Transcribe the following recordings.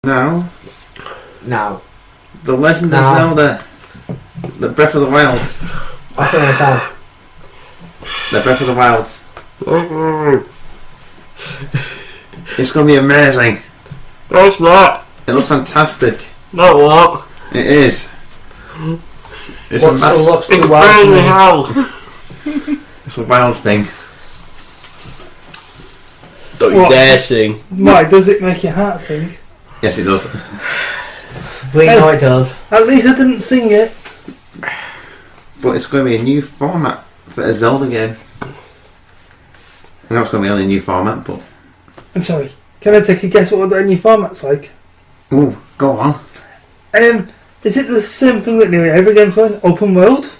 Now, The Legend of Zelda, the Breath of the Wild. I can understand. The Breath of the Wild. It's going to be amazing. No, it's not. It looks fantastic. No, what? It is. It's Looks too It's wild burning to me. house. It's a wild thing. Don't you What? dare sing. Why, does it make your heart sing? Yes, it does. We know it does. At least I didn't sing it. But it's going to be a new format for a Zelda game. I know it's going to be only a new format, but... I'm sorry. Can I take a guess what the new format's like? Ooh, go on. Is it the same thing that nearly every game's going? Open world?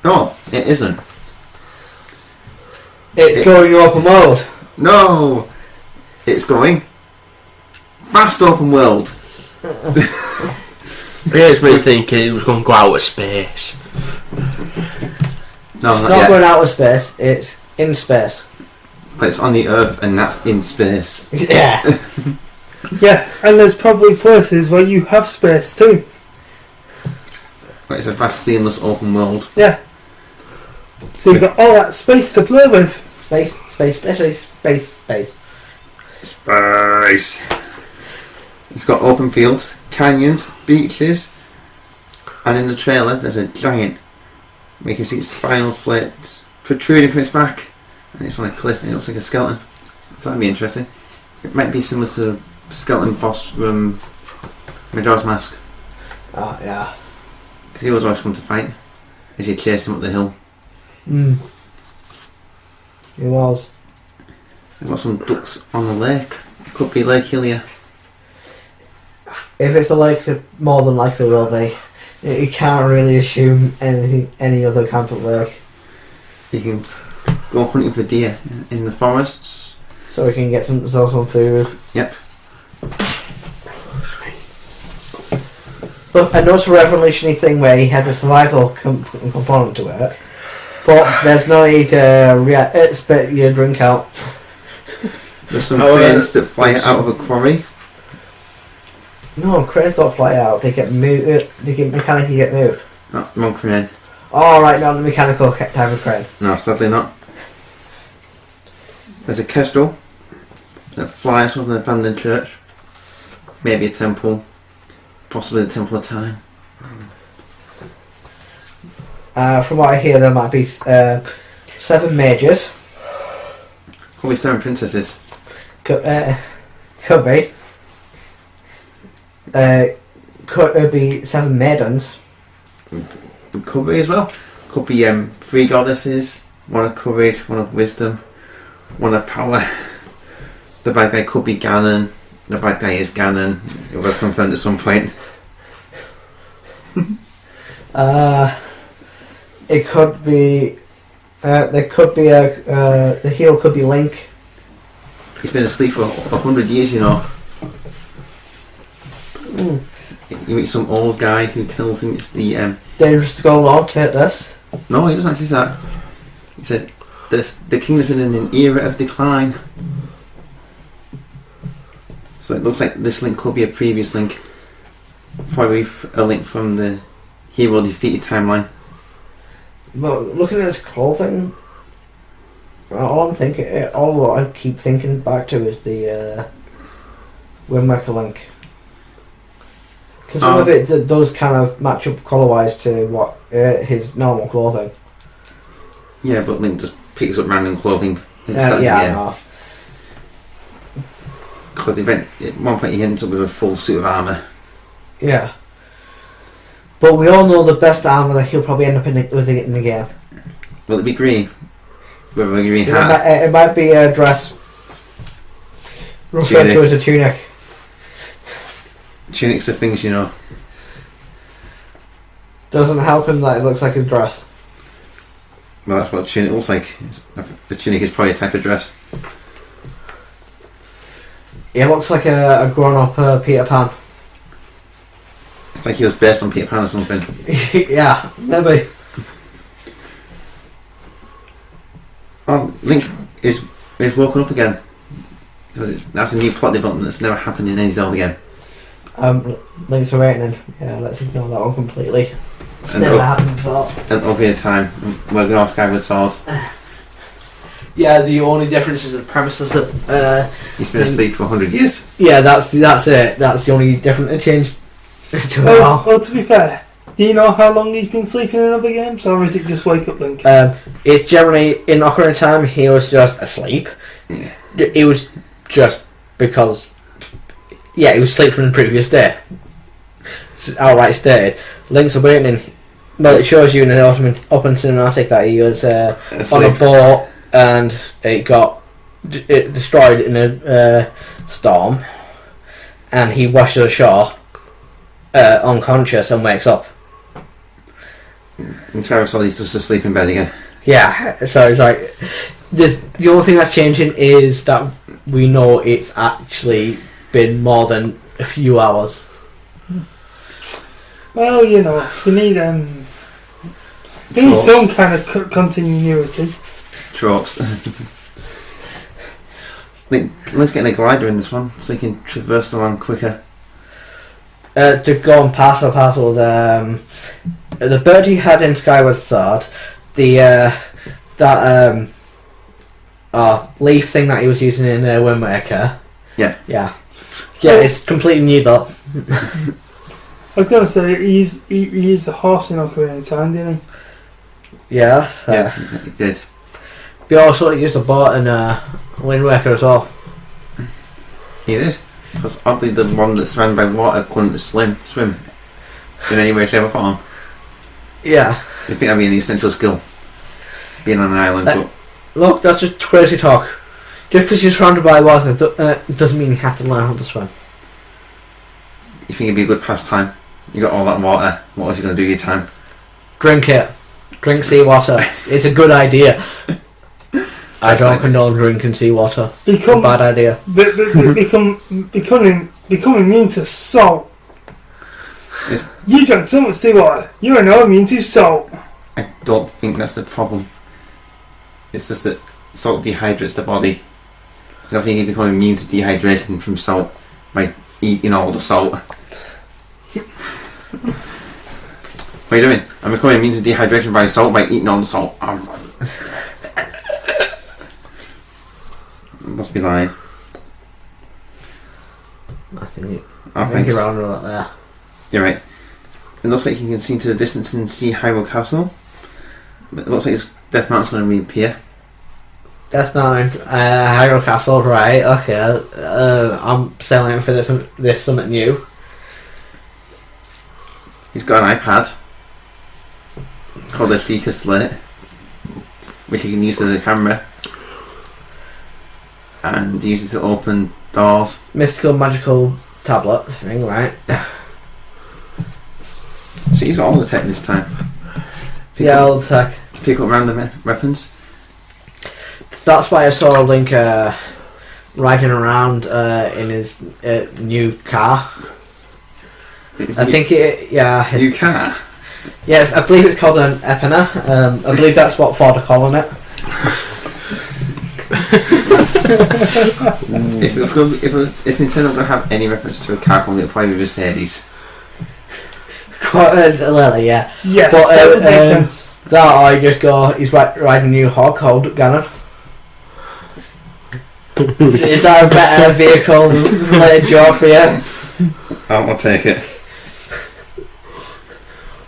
No, it isn't. It's going open world. No! It's going... Fast open world. Here's me thinking it was going to go out of space. No, It's not not yet. going out of space, it's in space. But it's on the Earth and that's in space. Yeah. Yeah, and there's probably places where you have space too. But it's a vast, seamless open world. Yeah. So you've got all that space to play with. Space. Space. It's got open fields, canyons, beaches, and in the trailer there's a giant. We can see its spinal flaps protruding from its back, and it's on a cliff and it looks like a skeleton. So that'd be interesting. It might be similar to the skeleton boss from Majora's Mask, Oh, yeah. because he was always fun to fight as you chase him up the hill. It was. We've got some ducks on the lake. Could be Lake Hylia. If it's a lake, more than likely will be. You can't really assume any other camp at lake. You can go hunting for deer in the forests. So we can get some food. Yep. But I know it's a revolutionary thing where he has a survival component to it. But there's no need to spit your drink out. There's some cranes that fly out of a quarry. No, cranes don't fly out. They get moved. They get mechanically get moved. Not one crane. Oh, right, not the mechanical type of crane. No, sadly not. There's a kestrel that flies over an abandoned church. Maybe a temple. Possibly the Temple of Time. From what I hear, there might be 7 mages. Probably 7 princesses. Could be. Could be 7 maidens. It could be as well. Could be 3 goddesses. One of courage, one of wisdom, one of power. The bad guy could be Ganon. The bad guy is Ganon. It was confirmed at some point. It could be. There could be the hero could be Link. He's been asleep for 100 years, you know. You meet some old guy who tells him it's the... Dangerous to go along, take this. No, he doesn't actually say that. He said, the kingdom's been in an era of decline. So it looks like this Link could be a previous Link. Probably a Link from the hero defeated timeline. But looking at his clothing, all what I keep thinking back to is the Wind Waker Link. Because some of it does kind of match up colour-wise to what his normal clothing. Yeah, but Link just picks up random clothing and Yeah, because at one point he ends up with a full suit of armour. yeah. But we all know the best armour that he'll probably end up with it in the game. Will it be green? With a green hat? It might be a dress referred to as a tunic. Tunics are things, you know. Doesn't help him that it looks like a dress. Well, that's what a tunic looks like. The tunic is probably a type of dress. It looks like a grown-up Peter Pan. It's like he was based on Peter Pan or something. Yeah, maybe. Oh, Link is woken up again. That's a new plot development that's never happened in any Zelda game. Link's Awakening. Yeah, let's ignore that one completely. It's And never up- happened before. An Ocarina of Time. We're going off Skyward Sword. Yeah, the only difference is the premises that. He's been asleep for 100 years. Yeah, that's it. That's the only difference change. Well, to be fair, do you know how long he's been sleeping in other games, or is it just wake up Link? It's generally in Ocarina of Time. He was just asleep. Yeah. It was just because. Yeah, he was asleep from the previous day. It's outright stated. Link's Awakening. Well, it shows you in the open cinematic that he was on a Asleep. boat and it got destroyed in a storm, and he washes ashore unconscious and wakes up. In Skyward Sword, he's just asleep in bed again. Yeah, so it's like the only thing that's changing is that we know it's actually been more than a few hours. Well, you know, we need Tropes. some kind of continuity. Tropes. Let's get a glider in this one so he can traverse the land quicker. To go and pass a parcel the bird he had in Skyward Sword, the leaf thing that he was using in Wind Waker. Yeah. Yeah, it's completely new though. I was going to say, he used the horse in Ocarina of Time, didn't he? Yeah. Yes, he did. He also used a boat in Wind Waker as well. He did. Because oddly, the one that's surrounded by water couldn't swim in any way, shape, or form. Yeah. You think that'd be an essential skill? Being on an island, but Look, that's just crazy talk. Just because you're surrounded by water doesn't mean you have to learn how to swim. you think it'd be a good pastime? You got all that water. What else are you going to do with your time? Drink it. Drink seawater. It's a good idea. I don't condone drinking seawater. It's a bad idea. Becoming immune to salt. It's, You drank so much seawater, you are now immune to salt. I don't think that's the problem. It's just that salt dehydrates the body. I don't think you become immune to dehydration from salt by eating all the salt. What are you doing? I'm becoming immune to dehydration by salt by eating all the salt. Must be lying. I think Thanks. you're around about there. You're right. It looks like you can see to the distance and see Hyrule Castle. It looks like Death Mountain's going to reappear. Death Mountain, Hyrule Castle, right? Okay, I'm selling for this something new. He's got an iPad called the Sheikah Slate, which he can use as a camera and use it to open doors. Mystical magical tablet thing, right? So he's got all the tech this time. Pick Yeah, up, old tech. pick up random weapons. That's why I saw Link riding around in his new car. I think new car. Yes, I believe it's called an Epina. I believe that's what Ford are calling it. If Nintendo were to have any reference to a car company, it would probably be Mercedes. Lily, yeah. Yeah, But, that would make sense. That I just go, he's riding a new hog called Ganon. Is that a better vehicle related job for you? I'll take it.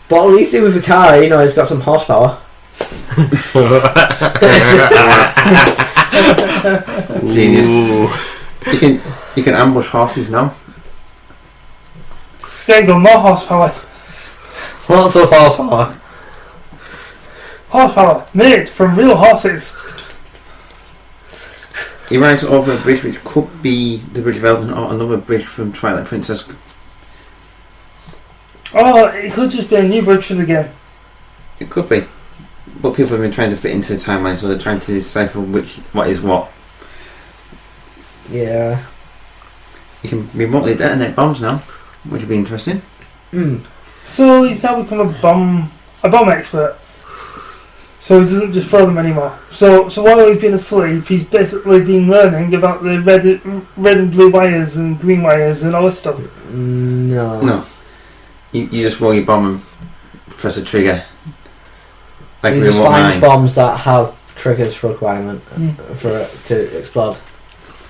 But at least with the car, you know, he's got some horsepower. Genius. You can ambush horses now. There you go, more horsepower. Lots of horsepower. Horsepower made from real horses. He rides over a bridge which could be the Bridge of Elden or another bridge from Twilight Princess. Oh, it could just be a new bridge for the game. It could be. But people have been trying to fit into the timeline, so they're trying to decipher what is what. Yeah. You can remotely detonate bombs now, which would be interesting. Mm. So he's now become a bomb expert. So he doesn't just throw them anymore. So while he's been asleep, he's basically been learning about the red and blue wires and green wires and all this stuff. No. No. You just roll your bomb and press a trigger. Like He we just want finds mine. bombs that have triggers requirement for it to explode.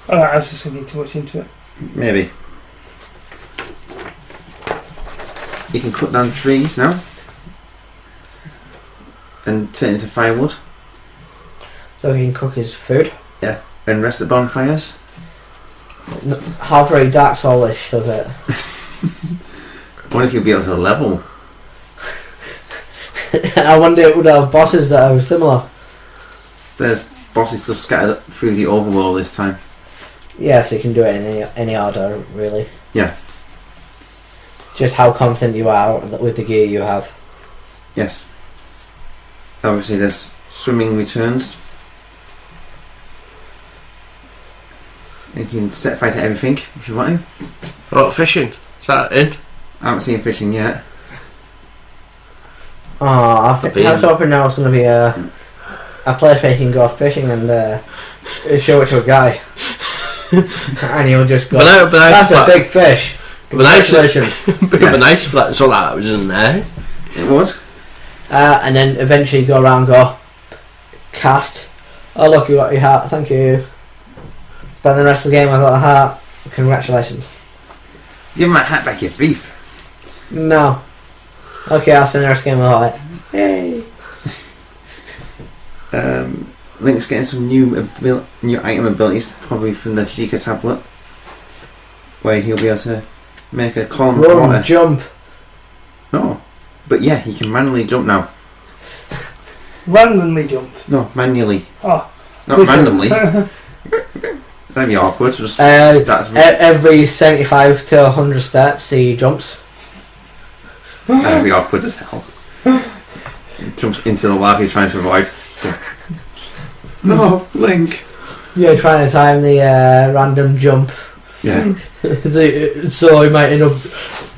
Alright, I was just thinking too much into it. Maybe. You can cut down trees now and turn into firewood So he can cook his food. and rest at bonfires. How very Dark Soulish of it. What if you'll be able to level? I wonder if it would have bosses that are similar. There's bosses just scattered through the overworld this time. Yeah, so you can do it in any order, really. Yeah. Just how confident you are with the gear you have. Yes. Obviously there's swimming returns. You can set fire to everything if you want to. What, fishing? Is that in? I haven't seen fishing yet. Oh, I was hoping there was going to be a place where you can go fishing and show it to a guy. And he'll just go, that's a big fish. Congratulations. It would be nice if that's all that was in there. It would. And then eventually go around and go, cast. Oh look, you got your heart, thank you. Spend the rest of the game without a heart. Congratulations. Give my hat back, you thief. No. Okay, I'll spend the rest of the game without it. Yay. Link's getting some new item abilities, probably from the Chica tablet, where he'll be able to make a column of Run, water. jump. No, but yeah, he can manually jump now. Randomly jump. No, manually. Oh. Not randomly. That'd be awkward. Just Every 75 to 100 steps he jumps. That'd be awkward as hell. Jumps into the lava you're trying to avoid. No, Link. You're trying to time the random jump. Yeah. So he might end up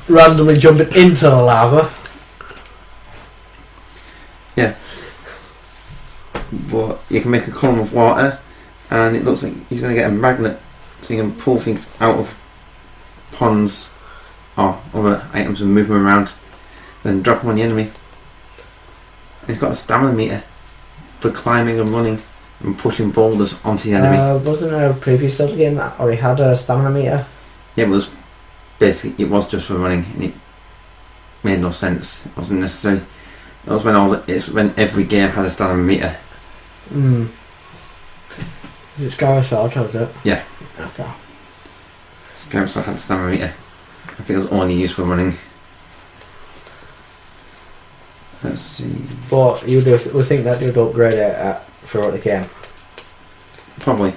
randomly jumping into the lava. Yeah. But you can make a column of water, and it looks like he's going to get a magnet, so you can pull things out of ponds or other items and move them around, then drop them on the enemy. And he's got a stamina meter for climbing and running and pushing boulders onto the enemy. Wasn't there a previous Zelda game that already had a stamina meter? Yeah, it was basically, it was just for running, and it made no sense. It wasn't necessary. It was when every game had a stamina meter. Is it Skyward Sword, or is it? Yeah. Okay. Skyward Sword had a stamina meter. I think it was only used for running. Let's see. But you would think that you'd upgrade it throughout the game. Probably.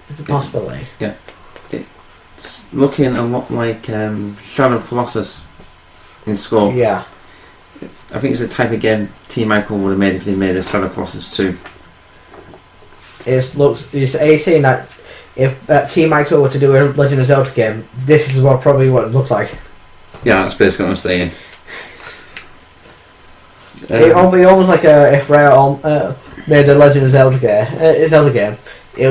It's a possibility. Yeah. It's looking a lot like Shadow of Colossus in scope. Yeah. I think it's the type of game T. Michael would have made if they made a Shadow of Colossus 2. Are you saying that if Team Michael were to do a Legend of Zelda game, this is probably what it looked like? Yeah, that's basically what I'm saying. It would be almost like if Rare made a Legend of Zelda game, it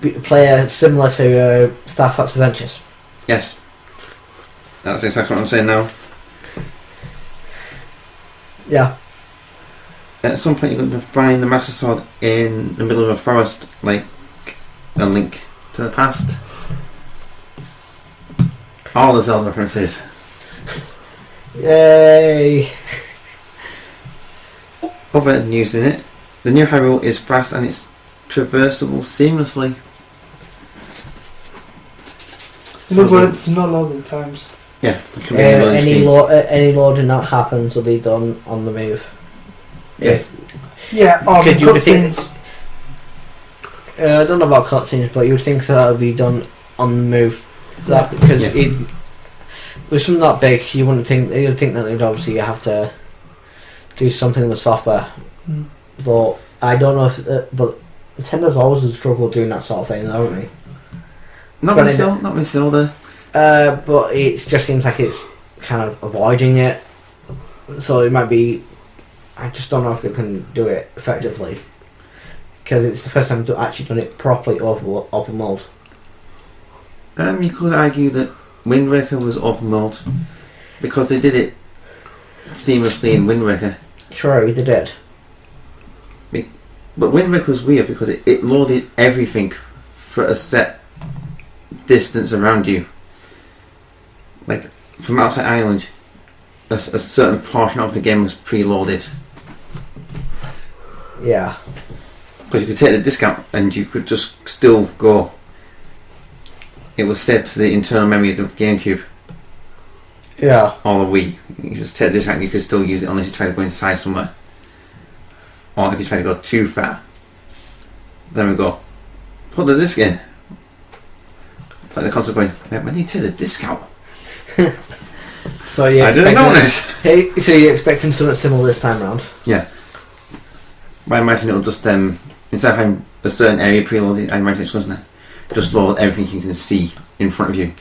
would play similar to Star Fox Adventures. Yes. That's exactly what I'm saying now. Yeah. At some point you're going to find the Master Sword in the middle of a forest, like a Link to the Past. All the Zelda references. Yay! Other news in it, the new Hyrule is fast and it's traversable seamlessly. In other words, not loading times. Yeah, it can be loading speeds. Any loading that happens will be done on the move. Yeah. Yeah, or the Could you think- cutscenes. I don't know about cutscenes, but you would think that would be done on the move. That because Yeah. it was something that big, you wouldn't think. You'd think that you'd obviously have to do something with software. But I don't know if. But Nintendo's always struggled doing that sort of thing, haven't they? Not with Zelda. But it just seems like it's kind of avoiding it. So it might be I just don't know if they can do it effectively. Because it's the first time they've actually done it properly open world. You could argue that Wind Waker was open world because they did it seamlessly in Wind Waker. Sure, they did. But Wind Waker was weird because it loaded everything for a set distance around you. Like, from outside Ireland, a certain portion of the game was preloaded. Yeah. Because you could take the discount and you could just still go. It was saved to the internal memory of the GameCube. Yeah. Or the Wii. You just take the discount and you could still use it unless you try to go inside somewhere. Or if you try to go too far. Then we go, put the disc in. It's like the concept going, when do you take the discount? So yeah, I didn't know this. Hey, so you're expecting something similar this time round? Yeah. I imagine it'll just, instead of having a certain area preloaded, I imagine it's going to just load everything you can see in front of you.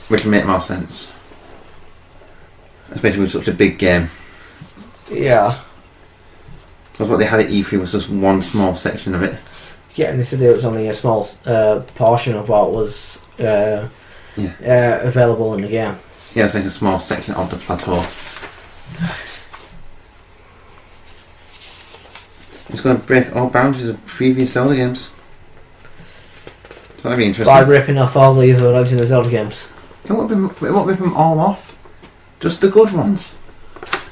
Which will make more sense. Especially with such a big game. Yeah. Because what they had at E3 was just one small section of it. Yeah, and they said it was only a small portion of what was available in the game. Yeah, it's like a small section of the plateau. It's going to break all boundaries of previous Zelda games. So that'd be interesting. By ripping off all the other Legend of Zelda games. It won't rip them all off. Just the good ones.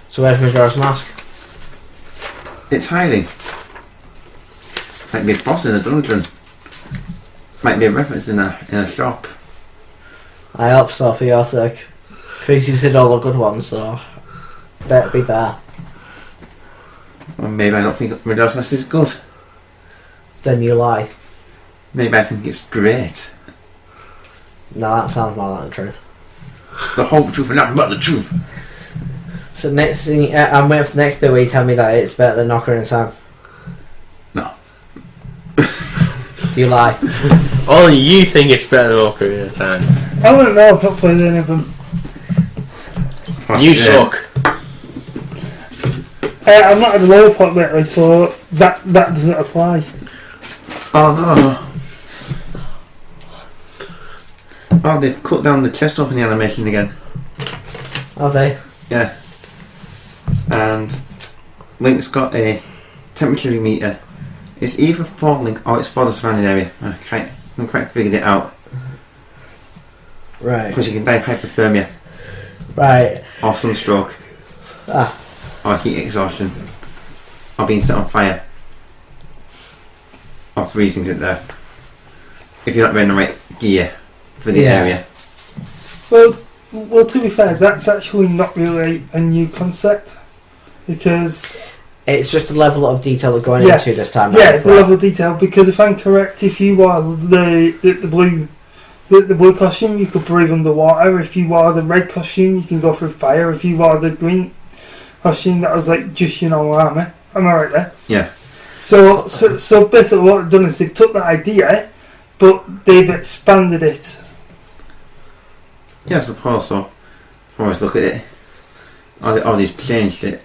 So where's Majora's Mask? It's hiding. Might be a boss in a dungeon. Might be a reference in a shop. I hope so for your sake. Because you said all the good ones, so better be there. Or maybe I don't think Majora's Mask is good. Then you lie. Maybe I think it's great. No, that sounds more like the truth. The whole truth and nothing but the truth. So next thing, I'm waiting for the next bit where you tell me that it's better than Ocarina of Time. No. Do you lie? Only you think it's better than Ocarina of Time. I don't know, I've not played any of them. You suck. I'm not at the lower pot lately, so that doesn't apply. Oh no. Oh, they've cut down the chest opening animation again. Have they? Yeah. And Link's got a temperature meter. It's either for Link or it's for the surrounding area. I haven't quite figured it out. Right. Because you can die of hypothermia. Right. Or sunstroke. Ah. Or heat exhaustion. Or being set on fire. Or freezing to death. If you're not wearing the right gear for the area. Well, to be fair, that's actually not really a new concept. Because It's just the level of detail they're going into this time. Yeah, the level of detail. Because if I'm correct, if you are the blue costume, you could breathe underwater. If you are the red costume, you can go through fire. If you are the green costume, that was like just your normal armor. Am I right there? Yeah. So basically, what they've done is they've took that idea, but they've expanded it. Yeah, I suppose so. Always look at it. Oh, they've changed it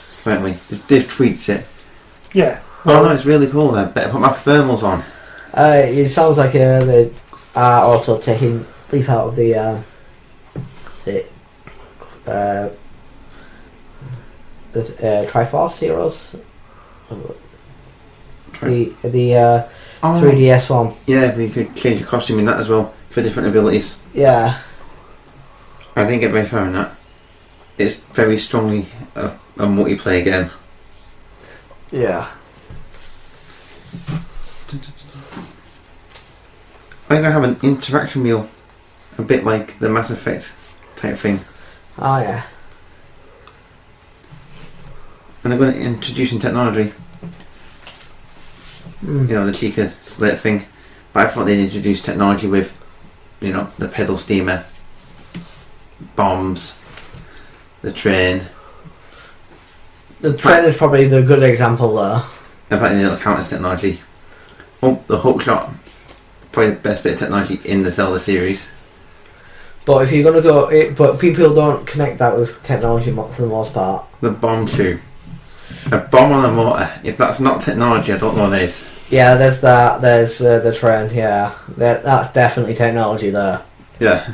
slightly. They've tweaked it. Yeah. Oh no, it's really cool. I better put my thermals on. It sounds like they are also taking leaf out of the Triforce Heroes. The 3DS one. Yeah, but you could change your costume in that as well for different abilities. Yeah. I didn't get very far in that. It's very strongly a multiplayer game. Yeah. I'm going to have an interaction wheel, a bit like the Mass Effect type thing. Oh yeah. And they're going to introduce in technology. You know, the Chica slate thing. But I thought they'd introduce technology with, you know, the pedal steamer, bombs, the train. The train is probably the good example there. Apparently they'll count as technology. Oh, the hook shot. Probably the best bit of technology in the Zelda series. But if you're gonna go, but people don't connect that with technology for the most part. The bomb tube. A bomb on a motor. If that's not technology, I don't know what it is. Yeah, there's that. There's the train. Yeah, that's definitely technology there. Yeah.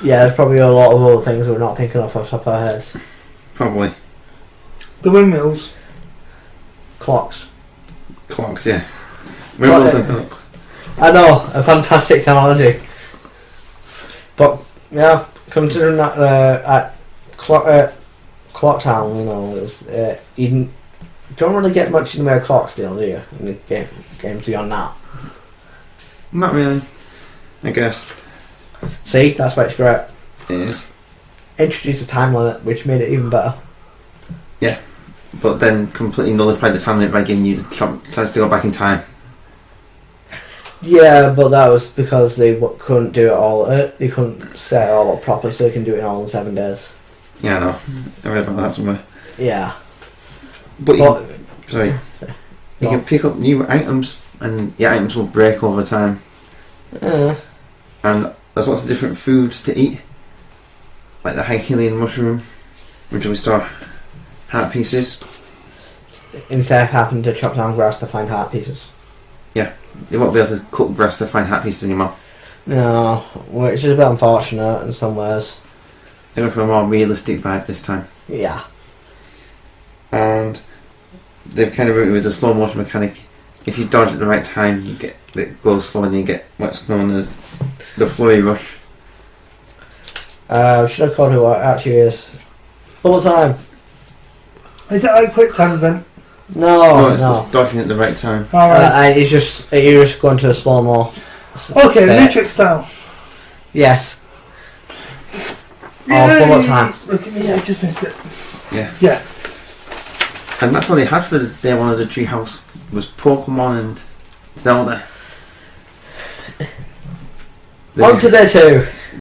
Yeah, there's probably a lot of other things we're not thinking of off the top of our heads. Probably. The windmills. Clocks. Clocks, yeah. Windmills and clocks. I know, a fantastic technology. But yeah, considering that at Clock Town, you know, you don't really get much in the way of clocks still, do you? In the games beyond that. Not really, I guess. See, that's why it's great. It is. Introduced a time limit, which made it even better. Yeah, but then completely nullified the time limit by giving you the chance to go back in time. Yeah, but that was because they couldn't do it all. They couldn't set it all up properly, so they can do it all in 7 days. Yeah, I know. I read about that somewhere. Yeah. But Sorry. You can pick up new items, and your items will break over time. And there's lots of different foods to eat, like the Hylian mushroom, which will store heart pieces. Instead of having to chop down grass to find heart pieces. Yeah, you won't be able to cut grass to find heart pieces anymore. No, which is a bit unfortunate in some ways. They're going for a more realistic vibe this time. Yeah. And they've kind of routed with a slow motion mechanic. If you dodge at the right time, you get it goes slow, and you get what's known as the flurry rush. Should I call it what it actually is? Bullet time. Is it like a quick time event? No, It's just dodging at the right time. Alright. you're just going to a slow-mo. Okay, Matrix style. Yes. Yay! Bullet time. Look at me, I just missed it. Yeah. Yeah. And that's all they had for day one of the treehouse was Pokemon and Zelda. On to day 2.